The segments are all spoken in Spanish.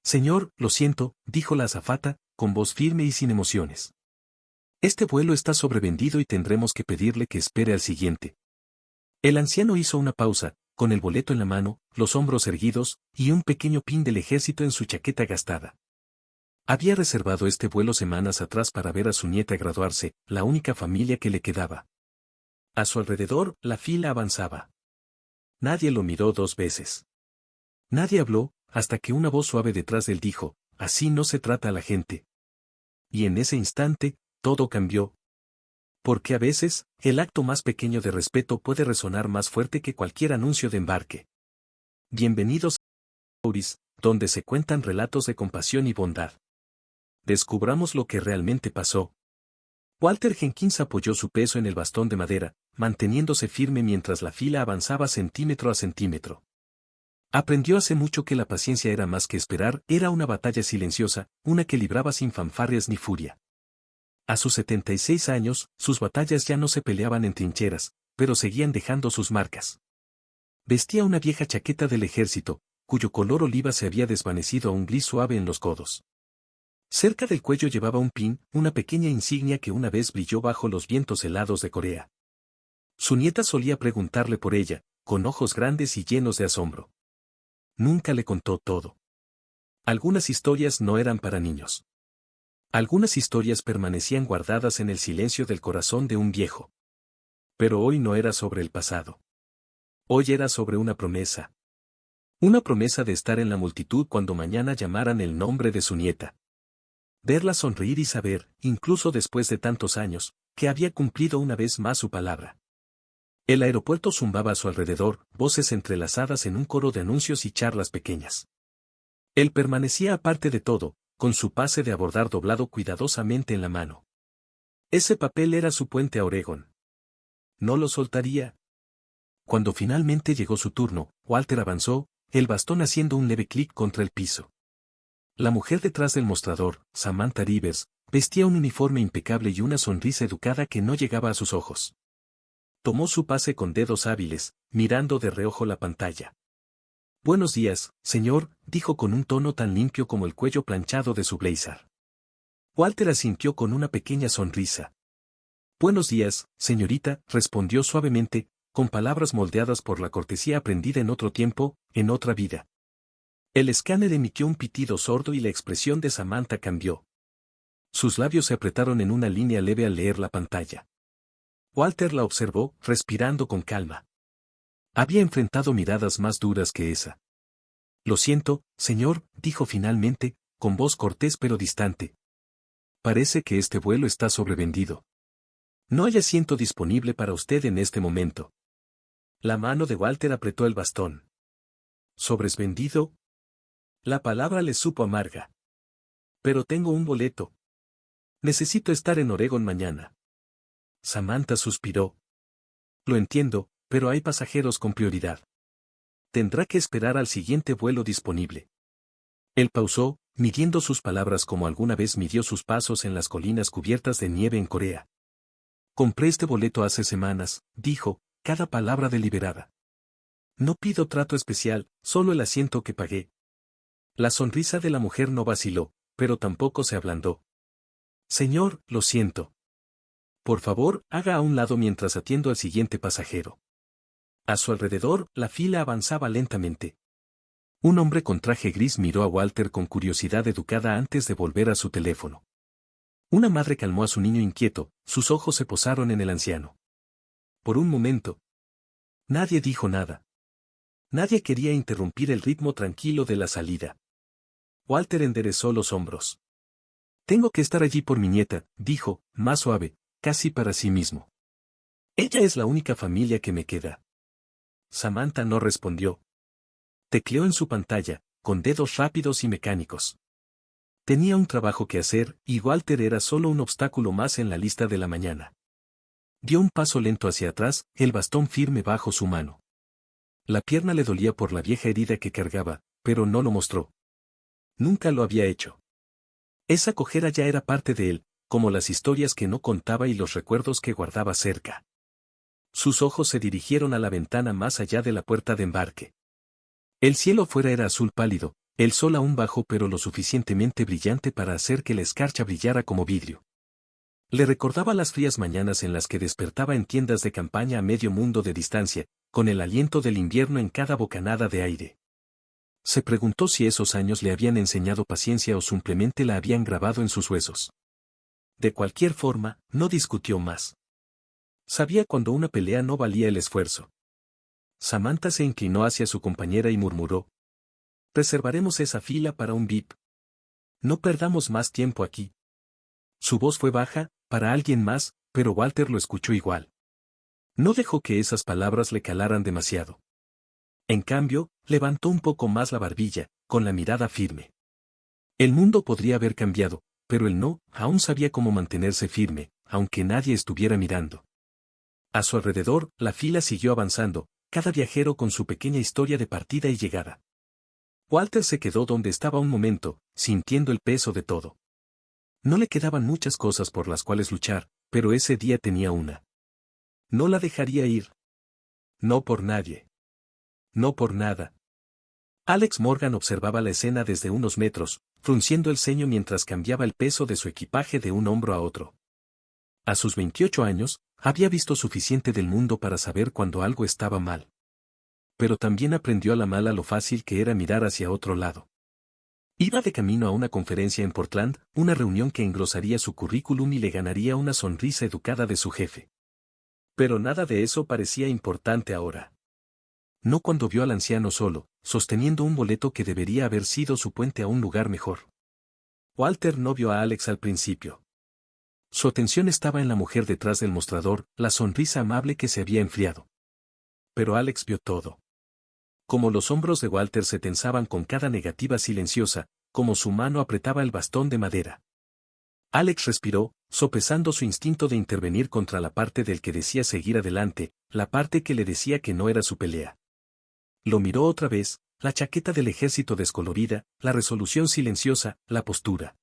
Señor, lo siento, dijo la azafata, con voz firme y sin emociones. Este vuelo está sobrevendido y tendremos que pedirle que espere al siguiente. El anciano hizo una pausa, con el boleto en la mano, los hombros erguidos, y un pequeño pin del ejército en su chaqueta gastada. Había reservado este vuelo semanas atrás para ver a su nieta graduarse, la única familia que le quedaba. A su alrededor, la fila avanzaba. Nadie lo miró 2 veces. Nadie habló, hasta que una voz suave detrás de él dijo, «Así no se trata a la gente». Y en ese instante, todo cambió. Porque a veces, el acto más pequeño de respeto puede resonar más fuerte que cualquier anuncio de embarque. Bienvenidos a Auris, donde se cuentan relatos de compasión y bondad. Descubramos lo que realmente pasó. Walter Jenkins apoyó su peso en el bastón de madera, manteniéndose firme mientras la fila avanzaba centímetro a centímetro. Aprendió hace mucho que la paciencia era más que esperar, era una batalla silenciosa, una que libraba sin fanfarrias ni furia. A sus 76 años, sus batallas ya no se peleaban en trincheras, pero seguían dejando sus marcas. Vestía una vieja chaqueta del ejército, cuyo color oliva se había desvanecido a un gris suave en los codos. Cerca del cuello llevaba un pin, una pequeña insignia que una vez brilló bajo los vientos helados de Corea. Su nieta solía preguntarle por ella, con ojos grandes y llenos de asombro. Nunca le contó todo. Algunas historias no eran para niños. Algunas historias permanecían guardadas en el silencio del corazón de un viejo. Pero hoy no era sobre el pasado. Hoy era sobre una promesa. Una promesa de estar en la multitud cuando mañana llamaran el nombre de su nieta. Verla sonreír y saber, incluso después de tantos años, que había cumplido una vez más su palabra. El aeropuerto zumbaba a su alrededor, voces entrelazadas en un coro de anuncios y charlas pequeñas. Él permanecía aparte de todo, con su pase de abordar doblado cuidadosamente en la mano. Ese papel era su puente a Oregón. No lo soltaría. Cuando finalmente llegó su turno, Walter avanzó, el bastón haciendo un leve clic contra el piso. La mujer detrás del mostrador, Samantha Rivers, vestía un uniforme impecable y una sonrisa educada que no llegaba a sus ojos. Tomó su pase con dedos hábiles, mirando de reojo la pantalla. «Buenos días, señor», dijo con un tono tan limpio como el cuello planchado de su blazer. Walter asintió con una pequeña sonrisa. «Buenos días, señorita», respondió suavemente, con palabras moldeadas por la cortesía aprendida en otro tiempo, en otra vida. El escáner emitió un pitido sordo y la expresión de Samantha cambió. Sus labios se apretaron en una línea leve al leer la pantalla. Walter la observó, respirando con calma. Había enfrentado miradas más duras que esa. «Lo siento, señor», dijo finalmente, con voz cortés pero distante. «Parece que este vuelo está sobrevendido. No hay asiento disponible para usted en este momento». La mano de Walter apretó el bastón. «¿Sobresvendido?» La palabra le supo amarga. «Pero tengo un boleto. Necesito estar en Oregón mañana». Samantha suspiró. «Lo entiendo, pero hay pasajeros con prioridad. Tendrá que esperar al siguiente vuelo disponible». Él pausó, midiendo sus palabras como alguna vez midió sus pasos en las colinas cubiertas de nieve en Corea. «Compré este boleto hace semanas», dijo, cada palabra deliberada. «No pido trato especial, solo el asiento que pagué». La sonrisa de la mujer no vaciló, pero tampoco se ablandó. «Señor, lo siento. Por favor, haga a un lado mientras atiendo al siguiente pasajero». A su alrededor, la fila avanzaba lentamente. Un hombre con traje gris miró a Walter con curiosidad educada antes de volver a su teléfono. Una madre calmó a su niño inquieto, sus ojos se posaron en el anciano. Por un momento. Nadie dijo nada. Nadie quería interrumpir el ritmo tranquilo de la salida. Walter enderezó los hombros. «Tengo que estar allí por mi nieta», dijo, más suave, casi para sí mismo. «Ella es la única familia que me queda». Samantha no respondió. Tecleó en su pantalla, con dedos rápidos y mecánicos. Tenía un trabajo que hacer, y Walter era solo un obstáculo más en la lista de la mañana. Dio un paso lento hacia atrás, el bastón firme bajo su mano. La pierna le dolía por la vieja herida que cargaba, pero no lo mostró. Nunca lo había hecho. Esa cojera ya era parte de él, como las historias que no contaba y los recuerdos que guardaba cerca. Sus ojos se dirigieron a la ventana más allá de la puerta de embarque. El cielo fuera era azul pálido, El sol aún bajo pero lo suficientemente brillante para hacer que la escarcha brillara como vidrio. Le recordaba las frías mañanas en las que despertaba en tiendas de campaña a medio mundo de distancia, con el aliento del invierno en cada bocanada de aire. Se preguntó si esos años le habían enseñado paciencia o simplemente la habían grabado en sus huesos. De cualquier forma, no discutió más. Sabía cuando una pelea no valía el esfuerzo. Samantha se inclinó hacia su compañera y murmuró: «Reservaremos esa fila para un VIP. No perdamos más tiempo aquí». Su voz fue baja, para alguien más, pero Walter lo escuchó igual. No dejó que esas palabras le calaran demasiado. En cambio, levantó un poco más la barbilla, con la mirada firme. El mundo podría haber cambiado, pero él no, aún sabía cómo mantenerse firme, aunque nadie estuviera mirando. A su alrededor, la fila siguió avanzando, cada viajero con su pequeña historia de partida y llegada. Walter se quedó donde estaba un momento, sintiendo el peso de todo. No le quedaban muchas cosas por las cuales luchar, pero ese día tenía una. No la dejaría ir. No por nadie. No por nada. Alex Morgan observaba la escena desde unos metros, frunciendo el ceño mientras cambiaba el peso de su equipaje de un hombro a otro. A sus 28 años, había visto suficiente del mundo para saber cuando algo estaba mal. Pero también aprendió a la mala lo fácil que era mirar hacia otro lado. Iba de camino a una conferencia en Portland, una reunión que engrosaría su currículum y le ganaría una sonrisa educada de su jefe. Pero nada de eso parecía importante ahora. No cuando vio al anciano solo, sosteniendo un boleto que debería haber sido su puente a un lugar mejor. Walter no vio a Alex al principio. Su atención estaba en la mujer detrás del mostrador, la sonrisa amable que se había enfriado. Pero Alex vio todo. Como los hombros de Walter se tensaban con cada negativa silenciosa, como su mano apretaba el bastón de madera. Alex respiró, sopesando su instinto de intervenir contra la parte del que decía seguir adelante, la parte que le decía que no era su pelea. Lo miró otra vez, la chaqueta del ejército descolorida, la resolución silenciosa, la postura.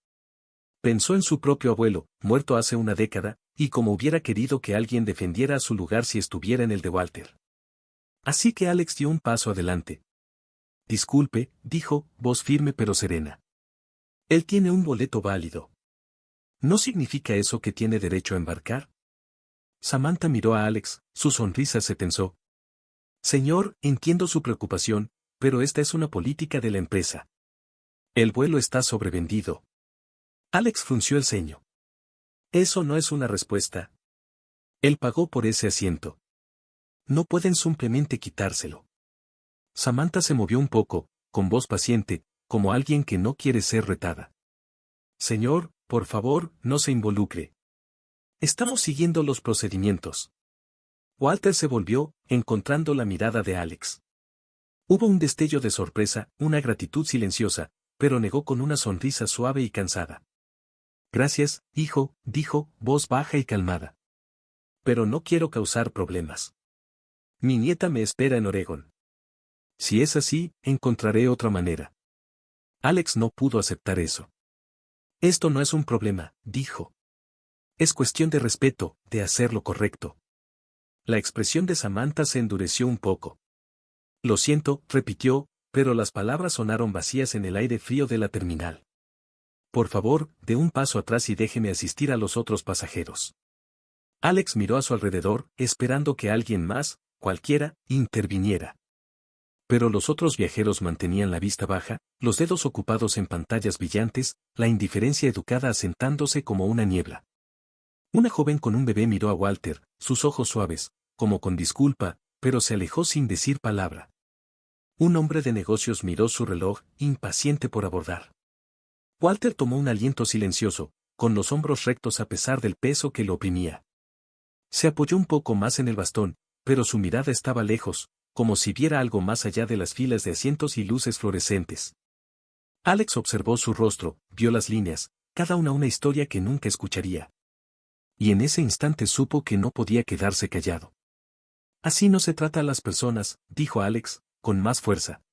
Pensó en su propio abuelo, muerto hace una década, y como hubiera querido que alguien defendiera a su lugar si estuviera en el de Walter. Así que Alex dio un paso adelante. «Disculpe», dijo, voz firme pero serena. «Él tiene un boleto válido. ¿No significa eso que tiene derecho a embarcar?» Samantha miró a Alex, su sonrisa se tensó. «Señor, entiendo su preocupación, pero esta es una política de la empresa. El vuelo está sobrevendido». Alex frunció el ceño. «Eso no es una respuesta. Él pagó por ese asiento. No pueden simplemente quitárselo». Samantha se movió un poco, con voz paciente, como alguien que no quiere ser retada. «Señor, por favor, no se involucre. Estamos siguiendo los procedimientos». Walter se volvió, encontrando la mirada de Alex. Hubo un destello de sorpresa, una gratitud silenciosa, pero negó con una sonrisa suave y cansada. «Gracias, hijo», dijo, voz baja y calmada. «Pero no quiero causar problemas. Mi nieta me espera en Oregón. Si es así, encontraré otra manera». Alex no pudo aceptar eso. «Esto no es un problema», dijo. «Es cuestión de respeto, de hacer lo correcto». La expresión de Samantha se endureció un poco. «Lo siento», repitió, pero las palabras sonaron vacías en el aire frío de la terminal. «Por favor, dé un paso atrás y déjeme asistir a los otros pasajeros». Alex miró a su alrededor, esperando que alguien más, cualquiera, interviniera. Pero los otros viajeros mantenían la vista baja, los dedos ocupados en pantallas brillantes, la indiferencia educada asentándose como una niebla. Una joven con un bebé miró a Walter, sus ojos suaves, como con disculpa, pero se alejó sin decir palabra. Un hombre de negocios miró su reloj, impaciente por abordar. Walter tomó un aliento silencioso, con los hombros rectos a pesar del peso que lo oprimía. Se apoyó un poco más en el bastón, pero su mirada estaba lejos, como si viera algo más allá de las filas de asientos y luces fluorescentes. Alex observó su rostro, vio las líneas, cada una historia que nunca escucharía. Y en ese instante supo que no podía quedarse callado. «Así no se trata a las personas», dijo Alex, con más fuerza.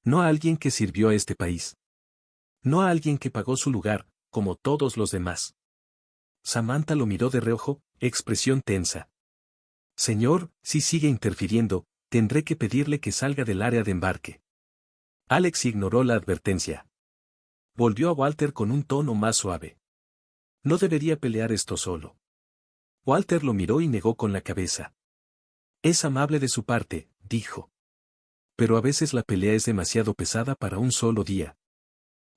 «No a alguien que sirvió a este país. No a alguien que pagó su lugar, como todos los demás». Samantha lo miró de reojo, expresión tensa. «Señor, si sigue interfiriendo, tendré que pedirle que salga del área de embarque». Alex ignoró la advertencia. Volvió a Walter con un tono más suave. No debería pelear esto solo. Walter lo miró y negó con la cabeza. Es amable de su parte, dijo. Pero a veces la pelea es demasiado pesada para un solo día.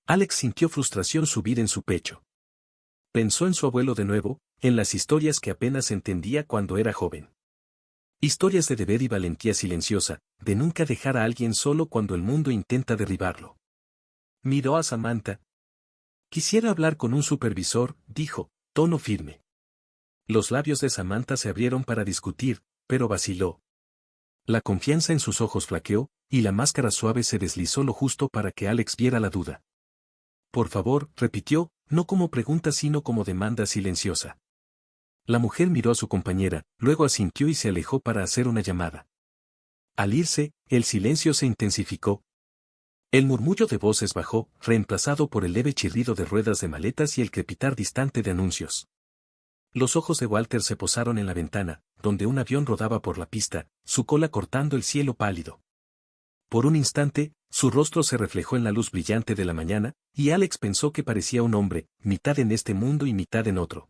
Alex sintió frustración subir en su pecho. Pensó en su abuelo de nuevo, en las historias que apenas entendía cuando era joven. Historias de deber y valentía silenciosa, de nunca dejar a alguien solo cuando el mundo intenta derribarlo. Miró a Samantha. Quisiera hablar con un supervisor, dijo, tono firme. Los labios de Samantha se abrieron para discutir, pero vaciló. La confianza en sus ojos flaqueó, y la máscara suave se deslizó lo justo para que Alex viera la duda. Por favor, repitió, no como pregunta sino como demanda silenciosa. La mujer miró a su compañera, luego asintió y se alejó para hacer una llamada. Al irse, el silencio se intensificó. El murmullo de voces bajó, reemplazado por el leve chirrido de ruedas de maletas y el crepitar distante de anuncios. Los ojos de Walter se posaron en la ventana, donde un avión rodaba por la pista, su cola cortando el cielo pálido. Por un instante, su rostro se reflejó en la luz brillante de la mañana, y Alex pensó que parecía un hombre, mitad en este mundo y mitad en otro.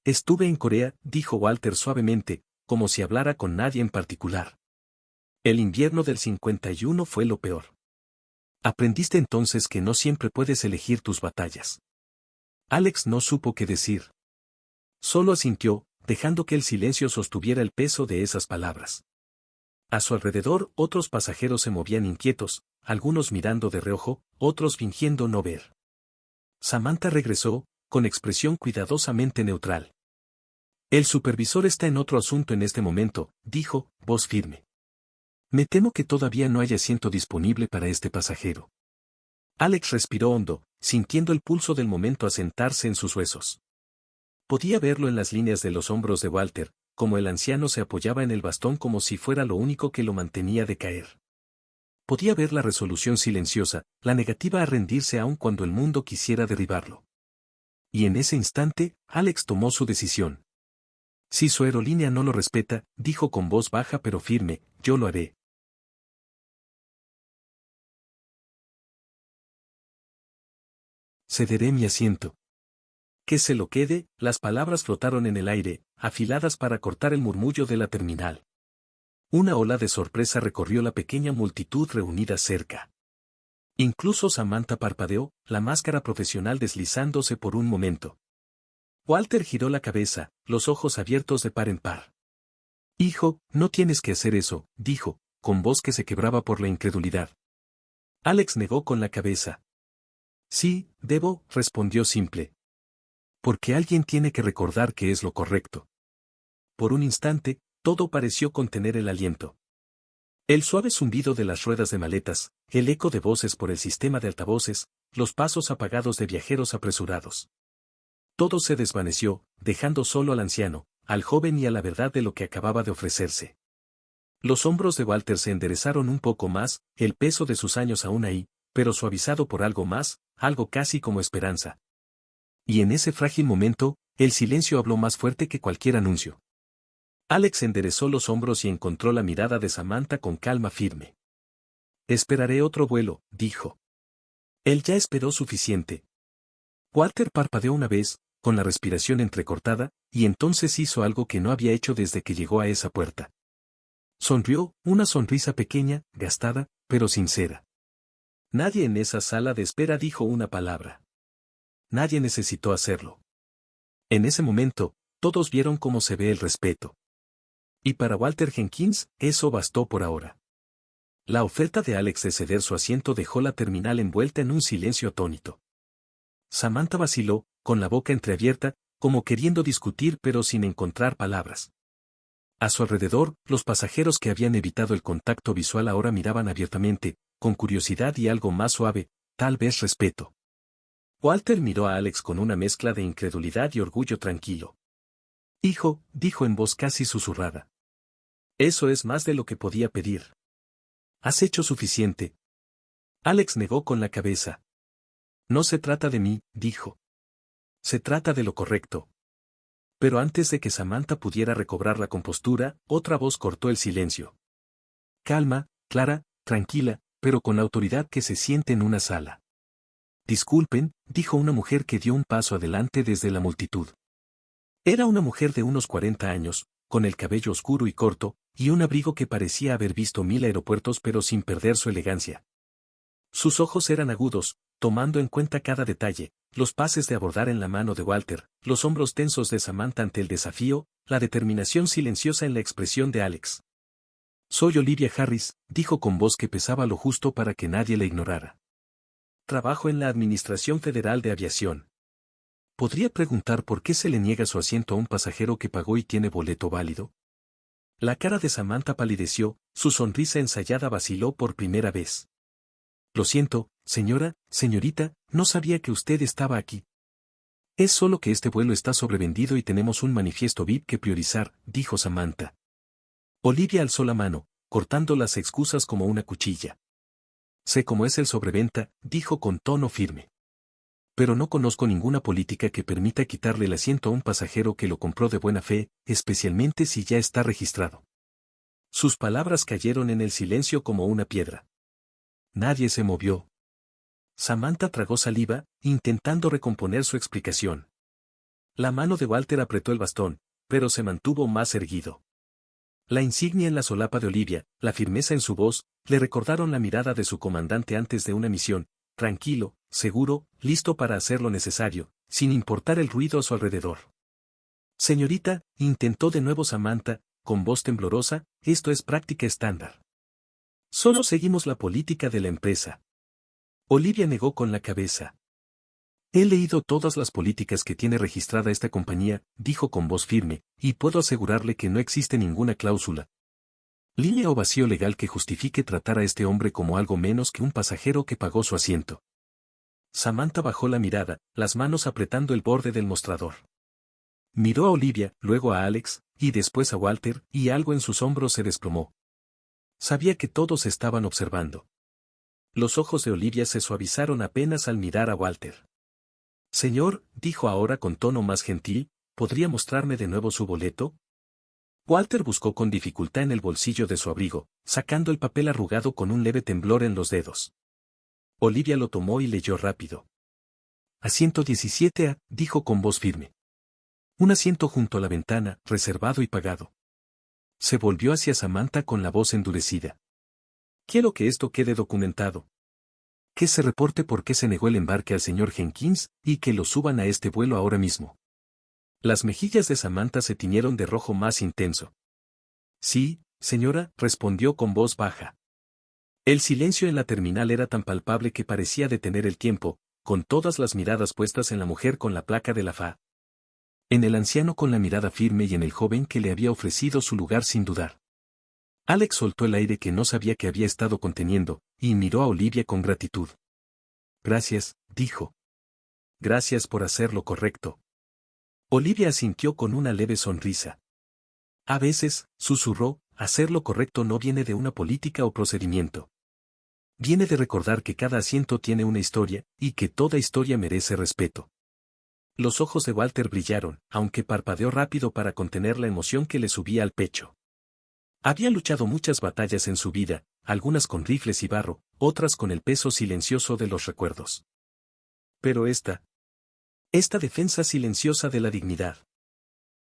Estuve en Corea, dijo Walter suavemente, como si hablara con nadie en particular. El invierno del 51 fue lo peor. Aprendiste entonces que no siempre puedes elegir tus batallas. Alex no supo qué decir. Solo asintió, dejando que el silencio sostuviera el peso de esas palabras. A su alrededor otros pasajeros se movían inquietos, algunos mirando de reojo, otros fingiendo no ver. Samantha regresó, con expresión cuidadosamente neutral. El supervisor está en otro asunto en este momento, dijo, voz firme. Me temo que todavía no hay asiento disponible para este pasajero. Alex respiró hondo, sintiendo el pulso del momento asentarse en sus huesos. Podía verlo en las líneas de los hombros de Walter, como el anciano se apoyaba en el bastón como si fuera lo único que lo mantenía de caer. Podía ver la resolución silenciosa, la negativa a rendirse aun cuando el mundo quisiera derribarlo. Y en ese instante, Alex tomó su decisión. Si su aerolínea no lo respeta, dijo con voz baja pero firme, yo lo haré. Cederé mi asiento. Que se lo quede, las palabras flotaron en el aire, afiladas para cortar el murmullo de la terminal. Una ola de sorpresa recorrió la pequeña multitud reunida cerca. Incluso Samantha parpadeó, la máscara profesional deslizándose por un momento. Walter giró la cabeza, los ojos abiertos de par en par. Hijo, no tienes que hacer eso, dijo, con voz que se quebraba por la incredulidad. Alex negó con la cabeza. Sí, debo, respondió simple. Porque alguien tiene que recordar que es lo correcto. Por un instante, todo pareció contener el aliento. El suave zumbido de las ruedas de maletas, el eco de voces por el sistema de altavoces, los pasos apagados de viajeros apresurados. Todo se desvaneció, dejando solo al anciano, al joven y a la verdad de lo que acababa de ofrecerse. Los hombros de Walter se enderezaron un poco más, el peso de sus años aún ahí, pero suavizado por algo más, algo casi como esperanza. Y en ese frágil momento, el silencio habló más fuerte que cualquier anuncio. Alex enderezó los hombros y encontró la mirada de Samantha con calma firme. Esperaré otro vuelo, dijo. Él ya esperó suficiente. Walter parpadeó una vez, con la respiración entrecortada, y entonces hizo algo que no había hecho desde que llegó a esa puerta. Sonrió, una sonrisa pequeña, gastada, pero sincera. Nadie en esa sala de espera dijo una palabra. Nadie necesitó hacerlo. En ese momento, todos vieron cómo se ve el respeto. Y para Walter Jenkins, eso bastó por ahora. La oferta de Alex de ceder su asiento dejó la terminal envuelta en un silencio atónito. Samantha vaciló, con la boca entreabierta, como queriendo discutir pero sin encontrar palabras. A su alrededor, los pasajeros que habían evitado el contacto visual ahora miraban abiertamente, con curiosidad y algo más suave, tal vez respeto. Walter miró a Alex con una mezcla de incredulidad y orgullo tranquilo. Hijo, dijo en voz casi susurrada. Eso es más de lo que podía pedir. ¿Has hecho suficiente? Alex negó con la cabeza. No se trata de mí, dijo. Se trata de lo correcto. Pero antes de que Samantha pudiera recobrar la compostura, otra voz cortó el silencio. Calma, Clara, tranquila, pero con la autoridad que se siente en una sala. Disculpen, dijo una mujer que dio un paso adelante desde la multitud. Era una mujer de unos 40 años, con el cabello oscuro y corto, y un abrigo que parecía haber visto 1000 aeropuertos pero sin perder su elegancia. Sus ojos eran agudos, tomando en cuenta cada detalle, los pases de abordar en la mano de Walter, los hombros tensos de Samantha ante el desafío, la determinación silenciosa en la expresión de Alex. Soy Olivia Harris, dijo con voz que pesaba lo justo para que nadie la ignorara. Trabajo en la Administración Federal de Aviación. ¿Podría preguntar por qué se le niega su asiento a un pasajero que pagó y tiene boleto válido? La cara de Samantha palideció, su sonrisa ensayada vaciló por primera vez. Lo siento, señorita, no sabía que usted estaba aquí. Es solo que este vuelo está sobrevendido y tenemos un manifiesto VIP que priorizar, dijo Samantha. Olivia alzó la mano, cortando las excusas como una cuchilla. Sé cómo es el sobreventa, dijo con tono firme. Pero no conozco ninguna política que permita quitarle el asiento a un pasajero que lo compró de buena fe, especialmente si ya está registrado. Sus palabras cayeron en el silencio como una piedra. Nadie se movió. Samantha tragó saliva, intentando recomponer su explicación. La mano de Walter apretó el bastón, pero se mantuvo más erguido. La insignia en la solapa de Olivia, la firmeza en su voz, le recordaron la mirada de su comandante antes de una misión, tranquilo, seguro, listo para hacer lo necesario, sin importar el ruido a su alrededor. Señorita, intentó de nuevo Samantha, con voz temblorosa, esto es práctica estándar. Solo seguimos la política de la empresa. Olivia negó con la cabeza. He leído todas las políticas que tiene registrada esta compañía, dijo con voz firme, y puedo asegurarle que no existe ninguna cláusula, línea o vacío legal que justifique tratar a este hombre como algo menos que un pasajero que pagó su asiento. Samantha bajó la mirada, las manos apretando el borde del mostrador. Miró a Olivia, luego a Alex, y después a Walter, y algo en sus hombros se desplomó. Sabía que todos estaban observando. Los ojos de Olivia se suavizaron apenas al mirar a Walter. Señor, dijo ahora con tono más gentil, ¿podría mostrarme de nuevo su boleto? Walter buscó con dificultad en el bolsillo de su abrigo, sacando el papel arrugado con un leve temblor en los dedos. Olivia lo tomó y leyó rápido. Asiento 17A, dijo con voz firme. Un asiento junto a la ventana, reservado y pagado. Se volvió hacia Samantha con la voz endurecida. Quiero que esto quede documentado. Que se reporte por qué se negó el embarque al señor Jenkins, y que lo suban a este vuelo ahora mismo. Las mejillas de Samantha se tiñeron de rojo más intenso. Sí, señora, respondió con voz baja. El silencio en la terminal era tan palpable que parecía detener el tiempo, con todas las miradas puestas en la mujer con la placa de la FA. En el anciano con la mirada firme y en el joven que le había ofrecido su lugar sin dudar. Alex soltó el aire que no sabía que había estado conteniendo, y miró a Olivia con gratitud. Gracias, dijo. Gracias por hacer lo correcto. Olivia asintió con una leve sonrisa. A veces, susurró, hacer lo correcto no viene de una política o procedimiento. Viene de recordar que cada asiento tiene una historia, y que toda historia merece respeto. Los ojos de Walter brillaron, aunque parpadeó rápido para contener la emoción que le subía al pecho. Había luchado muchas batallas en su vida, algunas con rifles y barro, otras con el peso silencioso de los recuerdos. Pero esta defensa silenciosa de la dignidad.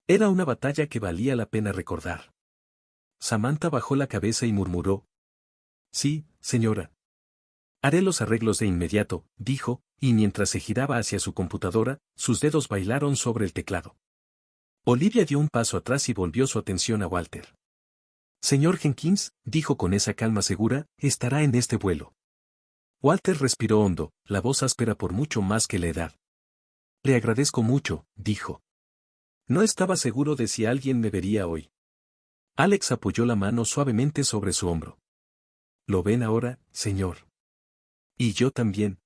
Era una batalla que valía la pena recordar. Samantha bajó la cabeza y murmuró. Sí, señora. Haré los arreglos de inmediato, dijo, y mientras se giraba hacia su computadora, sus dedos bailaron sobre el teclado. Olivia dio un paso atrás y volvió su atención a Walter. Señor Jenkins, dijo con esa calma segura, estará en este vuelo. Walter respiró hondo, la voz áspera por mucho más que la edad. Le agradezco mucho, dijo. No estaba seguro de si alguien me vería hoy. Alex apoyó la mano suavemente sobre su hombro. ¿Lo ven ahora, señor? Y yo también.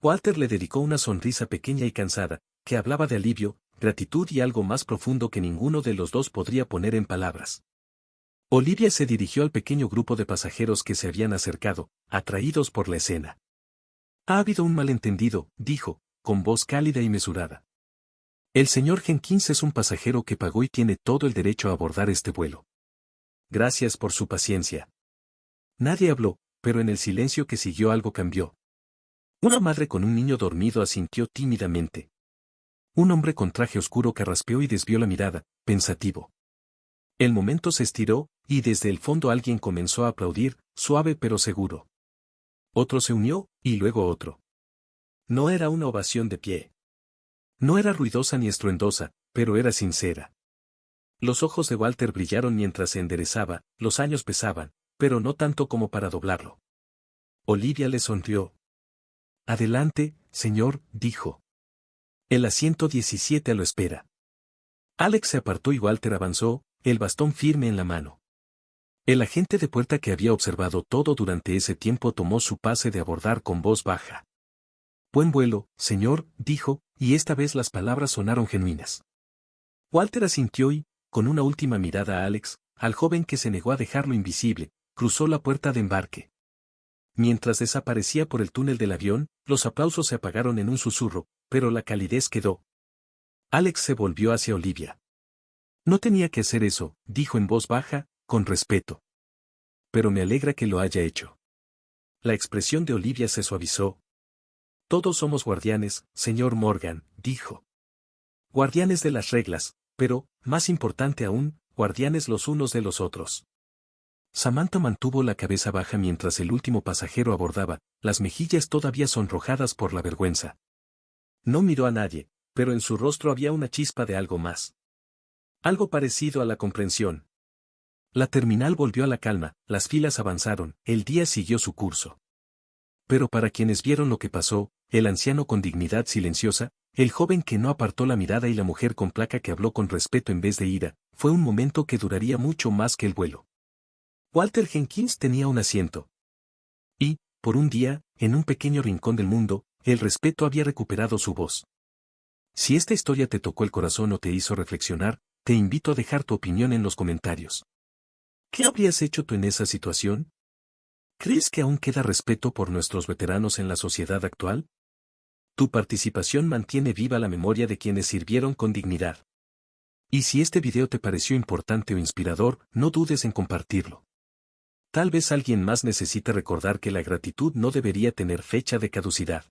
Walter le dedicó una sonrisa pequeña y cansada, que hablaba de alivio, gratitud y algo más profundo que ninguno de los dos podría poner en palabras. Olivia se dirigió al pequeño grupo de pasajeros que se habían acercado, atraídos por la escena. Ha habido un malentendido, dijo, con voz cálida y mesurada. El señor Jenkins es un pasajero que pagó y tiene todo el derecho a abordar este vuelo. Gracias por su paciencia. Nadie habló, pero en el silencio que siguió algo cambió. Una madre con un niño dormido asintió tímidamente. Un hombre con traje oscuro carraspeó y desvió la mirada, pensativo. El momento se estiró, y desde el fondo alguien comenzó a aplaudir, suave pero seguro. Otro se unió, y luego otro. No era una ovación de pie. No era ruidosa ni estruendosa, pero era sincera. Los ojos de Walter brillaron mientras se enderezaba, los años pesaban, pero no tanto como para doblarlo. Olivia le sonrió. Adelante, señor, dijo. El asiento 17 lo espera. Alex se apartó y Walter avanzó, el bastón firme en la mano. El agente de puerta que había observado todo durante ese tiempo tomó su pase de abordar con voz baja. Buen vuelo, señor, dijo, y esta vez las palabras sonaron genuinas. Walter asintió y, con una última mirada a Alex, al joven que se negó a dejarlo invisible, cruzó la puerta de embarque. Mientras desaparecía por el túnel del avión, los aplausos se apagaron en un susurro, pero la calidez quedó. Alex se volvió hacia Olivia. No tenía que hacer eso, dijo en voz baja, con respeto. Pero me alegra que lo haya hecho. La expresión de Olivia se suavizó. Todos somos guardianes, señor Morgan, dijo. Guardianes de las reglas, pero, más importante aún, guardianes los unos de los otros. Samantha mantuvo la cabeza baja mientras el último pasajero abordaba, las mejillas todavía sonrojadas por la vergüenza. No miró a nadie, pero en su rostro había una chispa de algo más. Algo parecido a la comprensión. La terminal volvió a la calma, las filas avanzaron, el día siguió su curso. Pero para quienes vieron lo que pasó, el anciano con dignidad silenciosa, el joven que no apartó la mirada y la mujer con placa que habló con respeto en vez de ira, fue un momento que duraría mucho más que el vuelo. Walter Jenkins tenía un asiento. Y, por un día, en un pequeño rincón del mundo, el respeto había recuperado su voz. Si esta historia te tocó el corazón o te hizo reflexionar, te invito a dejar tu opinión en los comentarios. ¿Qué habrías hecho tú en esa situación? ¿Crees que aún queda respeto por nuestros veteranos en la sociedad actual? Tu participación mantiene viva la memoria de quienes sirvieron con dignidad. Y si este video te pareció importante o inspirador, no dudes en compartirlo. Tal vez alguien más necesite recordar que la gratitud no debería tener fecha de caducidad.